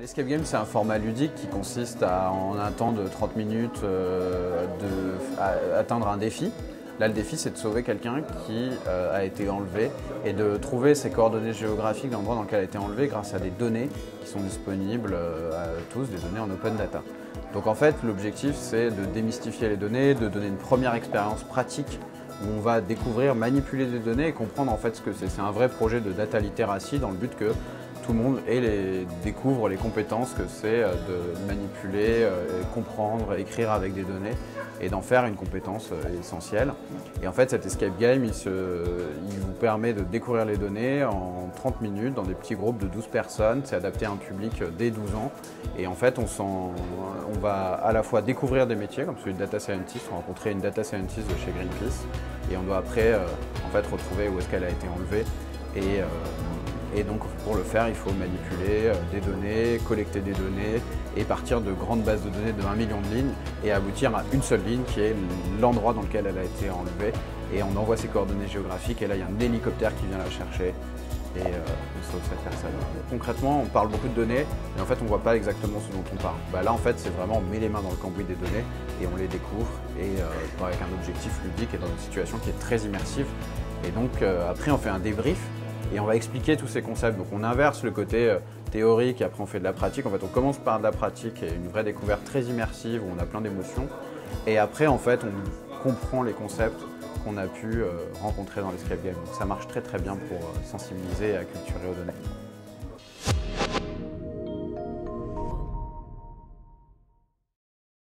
L'escape game, c'est un format ludique qui consiste à, en un temps de 30 minutes, atteindre un défi. Là, le défi, c'est de sauver quelqu'un qui a été enlevé et de trouver ses coordonnées géographiques de l'endroit dans lequel elle a été enlevée grâce à des données qui sont disponibles à tous, des données en open data. Donc en fait, l'objectif, c'est de démystifier les données, de donner une première expérience pratique où on va découvrir, manipuler des données et comprendre en fait ce que c'est. C'est un vrai projet de data literacy dans le but que tout le monde découvre les compétences que c'est de manipuler, comprendre, écrire avec des données et d'en faire une compétence essentielle. Et en fait, cet escape game, il vous permet de découvrir les données en 30 minutes dans des petits groupes de 12 personnes. C'est adapté à un public dès 12 ans. Et en fait, on va à la fois découvrir des métiers comme celui de data scientist, on va rencontrer une data scientist de chez Greenpeace et on doit après en fait, retrouver où est-ce qu'elle a été enlevée. Et donc pour le faire, il faut manipuler des données, collecter des données et partir de grandes bases de données de 1 million de lignes et aboutir à une seule ligne qui est l'endroit dans lequel elle a été enlevée. Et on envoie ses coordonnées géographiques et là il y a un hélicoptère qui vient la chercher et on sauve cette personne. Concrètement, on parle beaucoup de données mais en fait on ne voit pas exactement ce dont on parle. Là en fait c'est vraiment on met les mains dans le cambouis des données et on les découvre et avec un objectif ludique et dans une situation qui est très immersive. Et donc après on fait un débrief. Et on va expliquer tous ces concepts. Donc on inverse le côté théorique et après on fait de la pratique. En fait, on commence par de la pratique et une vraie découverte très immersive où on a plein d'émotions. Et après, en fait, on comprend les concepts qu'on a pu rencontrer dans l'escape game. Donc ça marche très très bien pour sensibiliser et acculturer aux données.